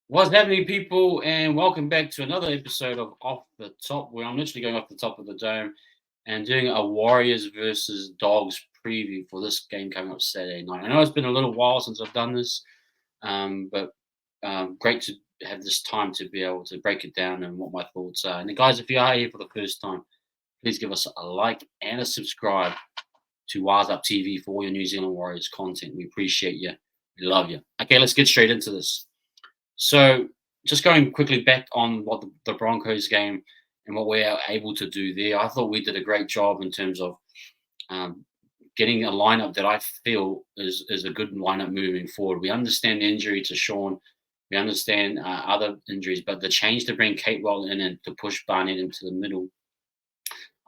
What's happening, people, and welcome back to another episode of Off the Top, where I'm literally going off the top of the dome and doing a Warriors versus Dogs preview for this game coming up Saturday night. I know it's been a little while since I've done this, but great to have this time to be able to break it down and what my thoughts are. And guys, if you are here for the first time, please give us a like and a subscribe to Wise Up TV for all your New Zealand Warriors content. We appreciate you. We love you. Okay, let's get straight into this. So, just going quickly back on what the Broncos game and what we are able to do there, I thought we did a great job in terms of um, getting a lineup that I feel is a good lineup moving forward. We understand the injury to Sean, we understand other injuries, but the change to bring Catewell in and to push Barnett into the middle,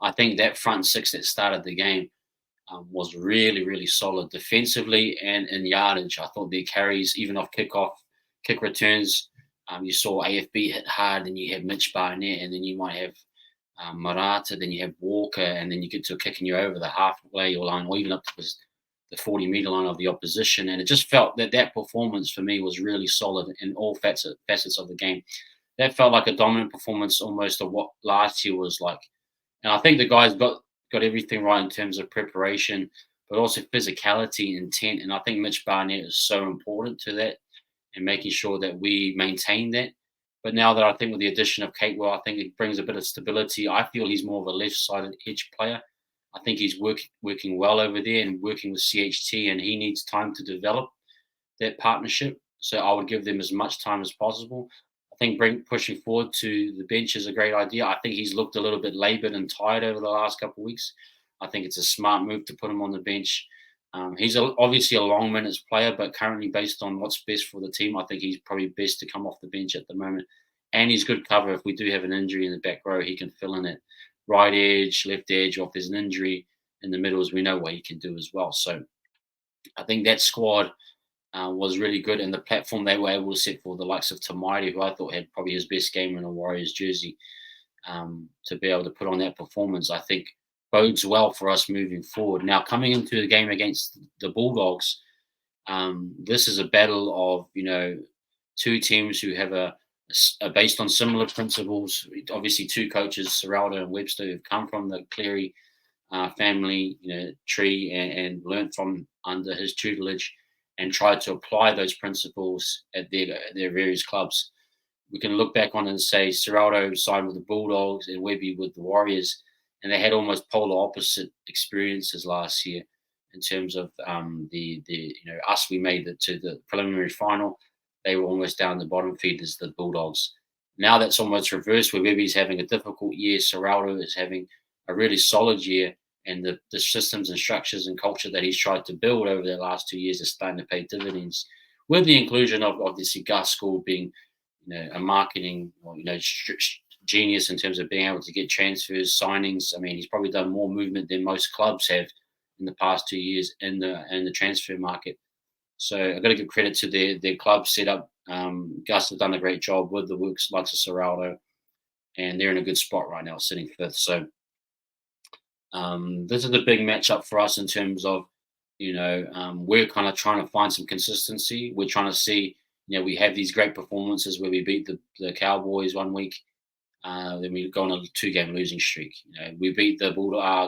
I think that front six that started the game was really, really solid defensively and in yardage. I thought their carries, even off kickoff, kick returns, you saw AFB hit hard, and you have Mitch Barnett, and then you might have Marata, then you have Walker, and then you get to a kick and you're over the halfway line, or even up to the 40-meter line of the opposition. And it just felt that that performance for me was really solid in all facets of the game. That felt like a dominant performance almost of what last year was like. And I think the guys got everything right in terms of preparation, but also physicality, intent. And I think Mitch Barnett is so important to that and making sure that we maintain that. But now that I think with the addition of Catewell, I think it brings a bit of stability. I feel he's more of a left-sided edge player. I think he's working well over there and working with CHT, and he needs time to develop that partnership. So I would give them as much time as possible. I think pushing forward to the bench is a great idea. I think he's looked a little bit laboured and tired over the last couple of weeks. I think it's a smart move to put him on the bench. Obviously a long minutes player, but currently based on what's best for the team, I think he's probably best to come off the bench at the moment. And he's good cover. If we do have an injury in the back row, he can fill in at right edge, left edge, or if there's an injury in the middles, we know what he can do as well. So I think that squad was really good, and the platform they were able to set for the likes of Tamaiti, who I thought had probably his best game in a Warriors jersey, to be able to put on that performance, I think bodes well for us moving forward. Now, coming into the game against the Bulldogs, this is a battle of two teams who have are based on similar principles. Obviously, two coaches, Ciraldo and Webster, who've come from the Cleary family, tree, and learned from under his tutelage, and tried to apply those principles at their various clubs. We can look back on it and say Ciraldo signed with the Bulldogs and Webby with the Warriors, and they had almost polar opposite experiences last year in terms of the us. We made it to the preliminary final. They were almost down the bottom feed as the Bulldogs. Now that's almost reversed, where Webby's having a difficult year. Ciraldo is having a really solid year, and the systems and structures and culture that he's tried to build over the last 2 years is starting to pay dividends. With the inclusion of obviously Gus School being, a marketing genius in terms of being able to get transfers, signings. I mean, he's probably done more movement than most clubs have in the past 2 years in the transfer market. So I've got to give credit to their club setup. Gus have done a great job with the works like Ciraldo, and they're in a good spot right now, sitting fifth. So this is a big matchup for us in terms of, we're kind of trying to find some consistency. We're trying to see, we have these great performances where we beat the Cowboys one week. Then we go on a 2-game losing streak. We beat the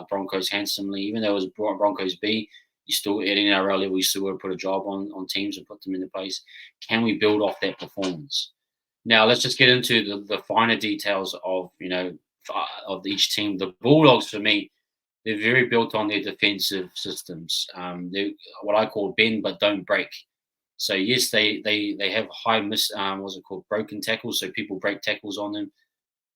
Broncos handsomely, even though it was Broncos B. You still at NRL level, you still got to put a job on teams and put them into place. Can we build off that performance? Now let's just get into the finer details of of each team. The Bulldogs, for me, they're very built on their defensive systems. They're what I call bend but don't break. So yes, they have high what's it called, broken tackles. So people break tackles on them,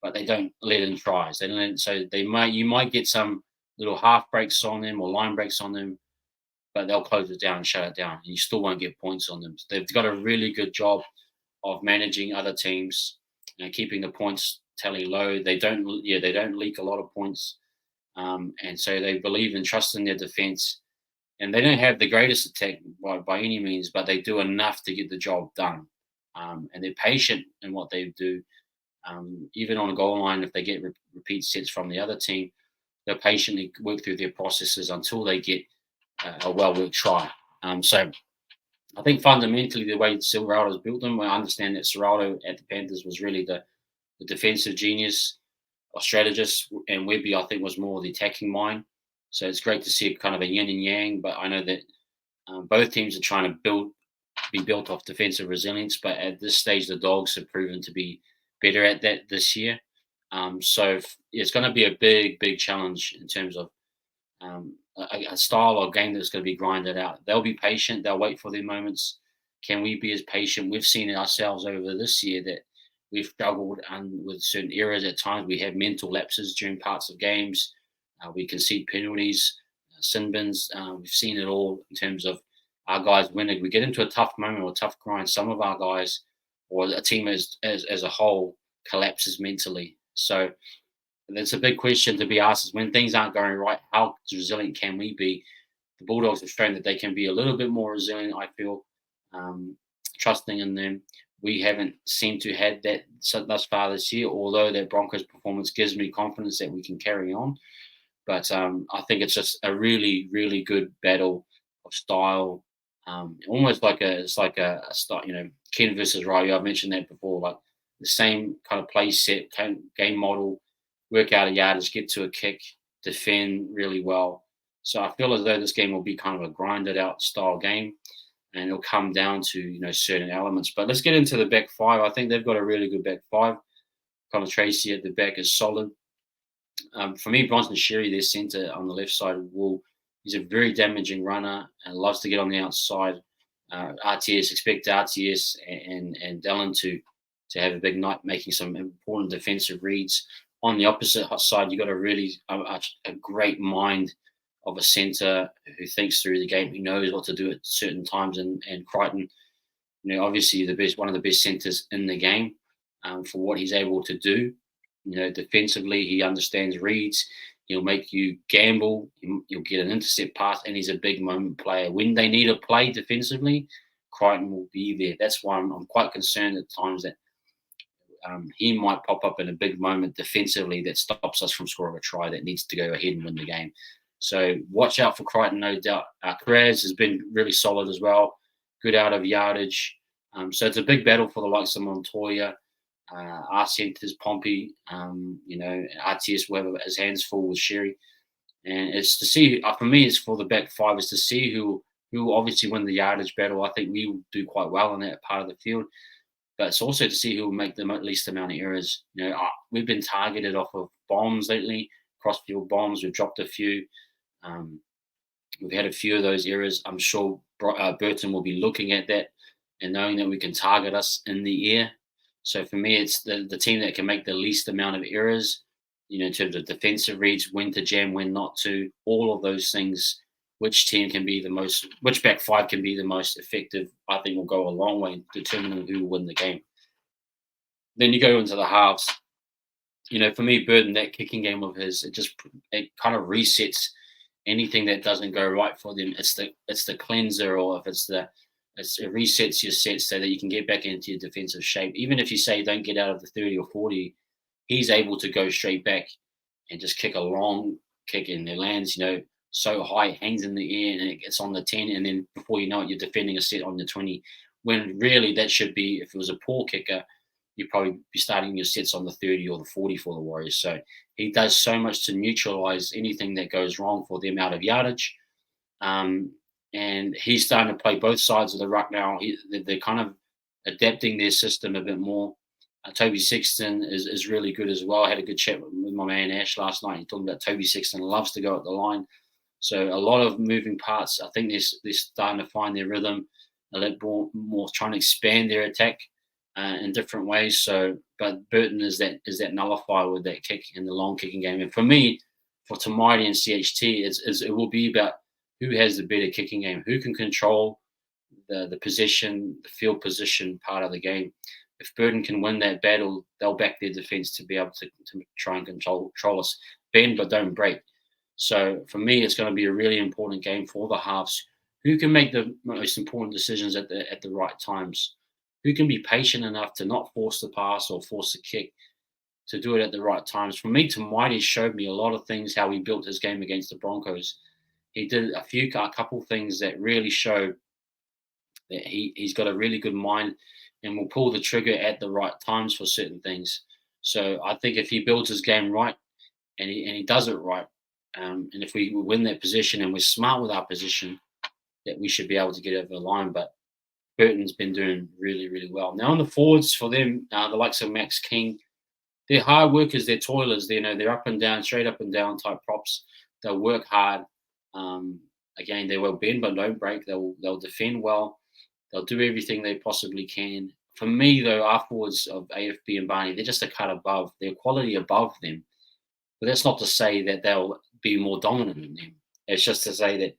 but they don't let in tries. They don't let in, so you might get some little half breaks on them or line breaks on them, but they'll close it down and shut it down, and you still won't get points on them. So they've got a really good job of managing other teams, keeping the points tally low. They don't leak a lot of points, and so they believe and trust in their defense. And they don't have the greatest attack by any means, but they do enough to get the job done. And they're patient in what they do. Even on a goal line, if they get repeat sets from the other team, they'll patiently work through their processes until they get a well-worked try. So I think fundamentally the way Ciraldo's built them, I understand that Ciraldo at the Panthers was really the defensive genius or strategist, and Webby I think was more the attacking mind. So it's great to see kind of a yin and yang. But I know that both teams are trying to be built off defensive resilience. But at this stage, the Dogs have proven to be better at that this year. It's going to be a big challenge in terms of a style or game that's going to be grinded out. They'll be patient. They'll wait for their moments. Can we be as patient? We've seen it ourselves over this year that we've struggled with certain errors at times. We have mental lapses during parts of games. We concede penalties, sin bins. We've seen it all in terms of our guys winning. We get into a tough moment or a tough grind. Some of our guys or a team as a whole collapses mentally. So that's a big question to be asked is when things aren't going right, how resilient can we be? The Bulldogs have shown that they can be a little bit more resilient, I feel, trusting in them. We haven't seemed to had that thus far this year, although that Broncos performance gives me confidence that we can carry on. But I think it's just a really good battle of style. Almost like it's like a start, Ken versus Ryu. I've mentioned that before, like the same kind of play set, game model, work out a yardage, get to a kick, defend really well. So I feel as though this game will be kind of a grinded out style game, and it'll come down to certain elements. But let's get into the back five. I think they've got a really good back five. Connor Tracy at the back is solid. For me, Bronson Sherry, their centre on the left side, he's a very damaging runner and loves to get on the outside. Expect RTS and Dallin to have a big night, making some important defensive reads. On the opposite side, you've got a great mind of a centre who thinks through the game, who knows what to do at certain times. And Crichton, obviously one of the best centres in the game for what he's able to do. Defensively, he understands reads. He'll make you gamble. You'll get an intercept pass, and he's a big moment player. When they need a play defensively, Crichton will be there. That's why I'm quite concerned at times that he might pop up in a big moment defensively that stops us from scoring a try that needs to go ahead and win the game. So watch out for Crichton, no doubt. Perez has been really solid as well. Good out of yardage. So it's a big battle for the likes of Montoya. Our centres, Pompey, RTS will have his hands full with Sherry. And it's to see, for me, it's for the back five, is to see who will obviously win the yardage battle. I think we will do quite well in that part of the field. But it's also to see who will make the least amount of errors. We've been targeted off of bombs lately, cross-field bombs. We've dropped a few. We've had a few of those errors. I'm sure Burton will be looking at that and knowing that we can target us in the air. So for me, it's the team that can make the least amount of errors, in terms of defensive reads, when to jam, when not to, all of those things. Which back five can be the most effective, I think will go a long way in determining who will win the game. Then you go into the halves. For me, Burton, that kicking game of his, it kind of resets anything that doesn't go right for them. It's the cleanser, or if it resets your set so that you can get back into your defensive shape. Even if you say don't get out of the 30 or 40, he's able to go straight back and just kick a long kick, and it lands, so high, it hangs in the air, and it gets on the 10, and then before you know it, you're defending a set on the 20. When really that should be, if it was a poor kicker, you'd probably be starting your sets on the 30 or the 40 for the Warriors. So he does so much to neutralize anything that goes wrong for them out of yardage. And he's starting to play both sides of the ruck now. They're kind of adapting their system a bit more. Toby Sexton is really good as well. I had a good chat with my man Ash last night. He talking about Toby Sexton loves to go at the line. So a lot of moving parts. I think they're starting to find their rhythm, a little more trying to expand their attack in different ways. So, but Burton is that nullifier with that kick in the long kicking game. And for me, for Tamaiti and CHT, it will be about who has the better kicking game, who can control the position, the field position part of the game. If Burton can win that battle, they'll back their defense to be able to try and control us, bend but don't break. So for me, it's going to be a really important game for the halves. Who can make the most important decisions at the right times? Who can be patient enough to not force the pass or force the kick, to do it at the right times? For me, Tamaiti showed me a lot of things, how he built his game against the Broncos. He did a couple things that really showed that he's got a really good mind and will pull the trigger at the right times for certain things. So I think if he builds his game right and he does it right, and if we win that position and we're smart with our position, that we should be able to get over the line. But Burton's been doing really, really well. Now on the forwards for them, the likes of Max King, they're hard workers, they're toilers. They're up and down, straight up and down type props. They'll work hard. Um, Again, they will bend but don't break. They'll defend well. They'll do everything they possibly can. For me, though, our forwards of AFB and Barney, they're just a cut above. They're quality above them. But that's not to say that they'll be more dominant than them. It's just to say that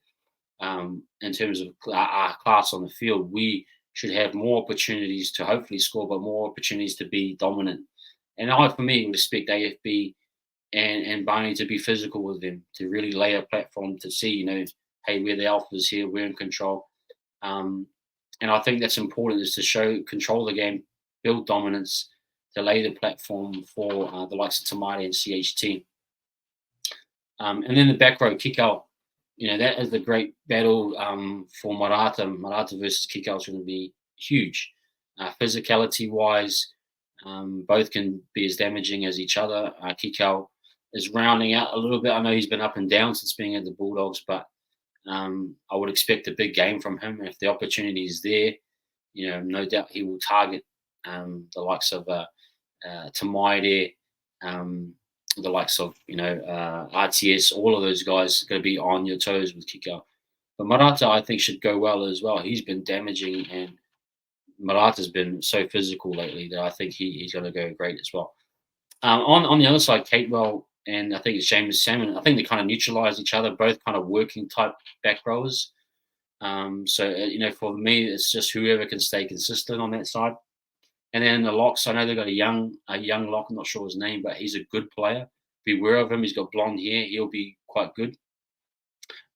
in terms of our class on the field, we should have more opportunities to hopefully score, but more opportunities to be dominant. And I, for me, would expect AFB and Barney to be physical with them, to really lay a platform to see, hey, we're the alphas here, we're in control. And I think that's important, is to control the game, build dominance, to lay the platform for the likes of Tamati and CHT. And then the back row, Kikau, that is the great battle for Marata. Marata versus Kikau is going to be huge. Physicality-wise, both can be as damaging as each other. Kikau is rounding out a little bit. I know he's been up and down since being at the Bulldogs, but I would expect a big game from him. And if the opportunity is there, no doubt he will target the likes of Tamaide, the likes of RTS. All of those guys are going to be on your toes with Kikau. But Marata, I think, should go well as well. He's been damaging, and Marata's been so physical lately that I think he's going to go great as well. On the other side, Catewell and I think it's James Salmon, I think they kind of neutralise each other, both kind of working type back rowers. So for me, it's just whoever can stay consistent on that side. And then the locks, I know they've got a young lock, I'm not sure his name, but he's a good player. Beware of him. He's got blonde hair. He'll be quite good.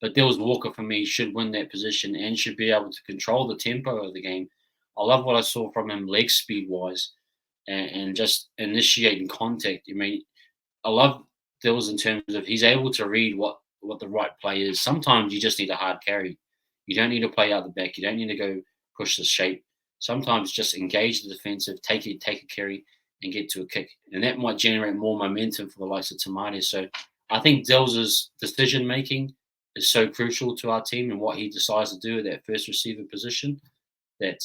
But Dills Walker, for me, should win that position and should be able to control the tempo of the game. I love what I saw from him leg speed-wise and just initiating contact. I mean, I love Dills in terms of he's able to read what the right play is. Sometimes you just need a hard carry. You don't need to play out the back. You don't need to go push the shape. Sometimes just engage the defensive, take a carry, and get to a kick. And that might generate more momentum for the likes of Tamati. So I think Dills' decision-making is so crucial to our team and what he decides to do at that first receiver position that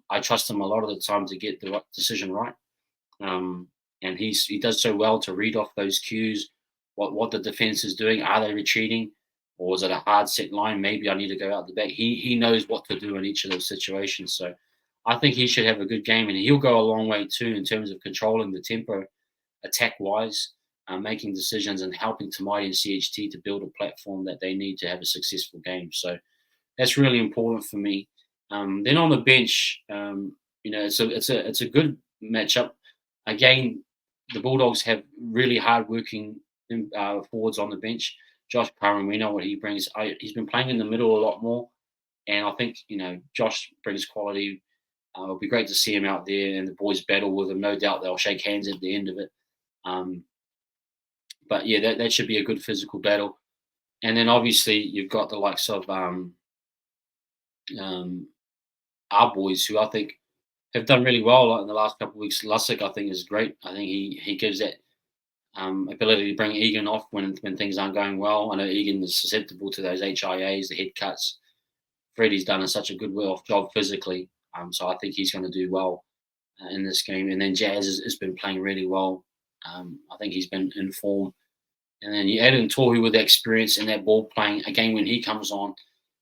I trust him a lot of the time to get the right decision right. And he does so well to read off those cues, what the defense is doing. Are they retreating? Or is it a hard set line? Maybe I need to go out the back. He knows what to do in each of those situations. So I think he should have a good game, and he'll go a long way too in terms of controlling the tempo, attack-wise, making decisions and helping Tamati and CHT to build a platform that they need to have a successful game. So that's really important for me. Then on the bench, it's a good matchup. Again, the Bulldogs have really hard-working forwards on the bench. Josh Curran, we know what he brings. He's been playing in the middle a lot more, and I think Josh brings quality. It'll be great to see him out there and the boys battle with him. No doubt they'll shake hands at the end of it. But yeah, that should be a good physical battle. And then obviously you've got the likes of our boys, who I think have done really well in the last couple of weeks. Lussick, I think, is great. I think he gives that ability to bring Egan off when things aren't going well. I know Egan is susceptible to those HIAs, the head cuts. Freddie's done such a good job physically. So I think he's going to do well in this game. And then Jazz has been playing really well. I think he's been in form. And then you add in Tohu with that experience and that ball playing. Again, when he comes on,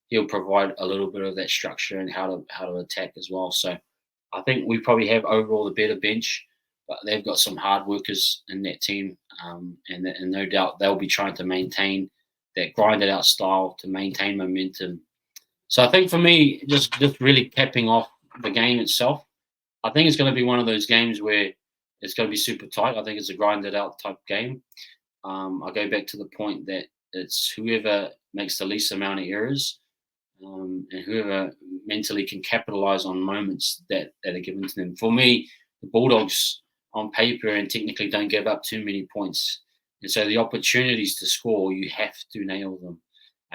he'll provide a little bit of that structure and how to attack as well. So I think we probably have overall the better bench, but they've got some hard workers in that team. And no doubt they'll be trying to maintain that grinded out style to maintain momentum. So I think for me, just really capping off the game itself, I think it's going to be one of those games where it's going to be super tight. I think it's a grinded out type game. I go back to the point that it's whoever makes the least amount of errors and whoever mentally can capitalize on moments that are given to them. For me, the Bulldogs on paper and technically don't give up too many points. And so the opportunities to score, you have to nail them.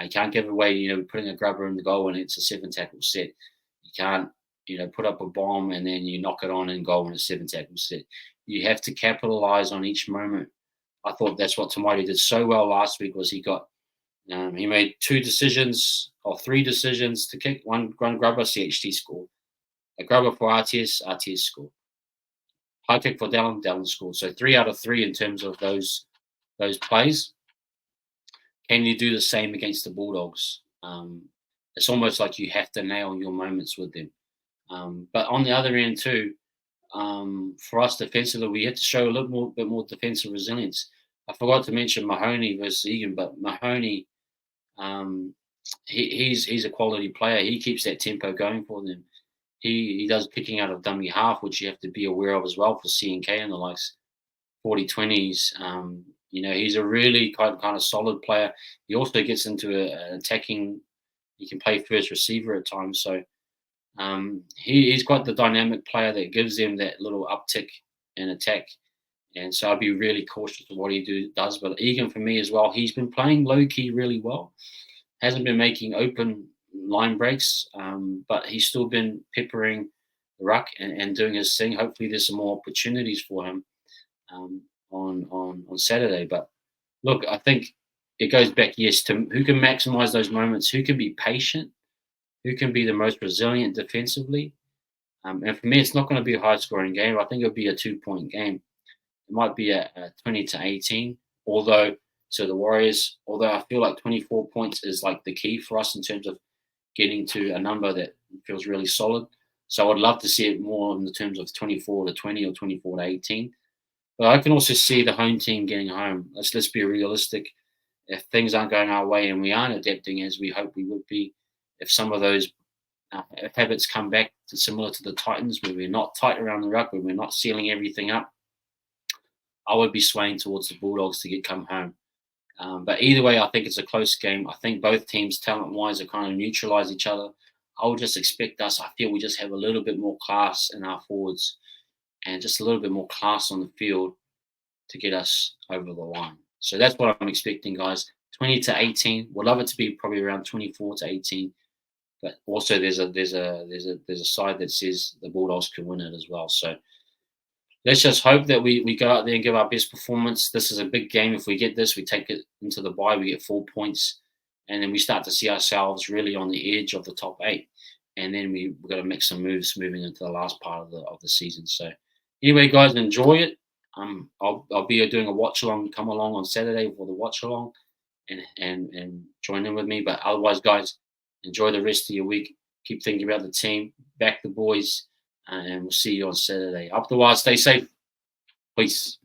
You can't give away, putting a grubber in the goal and it's a 7-tackle set. You You can't, put up a bomb and then you knock it on and goal in a 7-tackle set. You have to capitalize on each moment. I thought that's what Tamati did so well last week. Was he made 2 decisions or 3 decisions to kick, one grubber, CHT scored. A grubber for RTS scored. High kick for Dallin scored. So 3 out of 3 in terms of those plays. Can you do the same against the Bulldogs? It's almost like you have to nail your moments with them. But on the other end too, for us defensively, we had to show a little bit more defensive resilience. I forgot to mention Mahoney versus Egan, but Mahoney, he's a quality player. He keeps that tempo going for them. He does kicking out of dummy half, which you have to be aware of as well for C&K and the likes, 40-20s. He's a really kind of solid player. He also gets into an attacking. He can play first receiver at times, so he's got the dynamic player that gives them that little uptick in attack. And so I'd be really cautious of what he does. But Egan, for me as well, he's been playing low key really well. Hasn't been making open line breaks, but he's still been peppering the ruck and doing his thing. Hopefully, there's some more opportunities for him on Saturday. But look, I think it goes back, yes, to who can maximize those moments, who can be patient, who can be the most resilient defensively. And for me, it's not going to be a high-scoring game. I think it'll be a 2-point game. It might be a 20-18, although to the Warriors, although I feel like 24 points is like the key for us in terms of getting to a number that feels really solid. So I'd love to see it more in the terms of 24-20 or 24-18. But I can also see the home team getting home. Let's be realistic. If things aren't going our way and we aren't adapting as we hope we would be, if some of those habits come back to similar to the Titans, where we're not tight around the ruck, where we're not sealing everything up, I would be swaying towards the Bulldogs to come home. But either way, I think it's a close game. I think both teams, talent-wise, are kind of neutralise each other. I would just expect us. I feel we just have a little bit more class in our forwards and just a little bit more class on the field to get us over the line. So that's what I'm expecting, guys. 20-18. Would love it to be probably around 24-18. But also there's a side that says the Bulldogs can win it as well. So let's just hope that we go out there and give our best performance. This is a big game. If we get this, we take it into the bye, we get 4 points, and then we start to see ourselves really on the edge of the top 8. And then we've got to make some moves moving into the last part of the season. So anyway, guys, enjoy it. I'll be doing a watch along. Come along on Saturday for the watch along, and join in with me. But otherwise, guys, enjoy the rest of your week. Keep thinking about the team. Back the boys. And we'll see you on Saturday. Up the wire. Stay safe. Peace.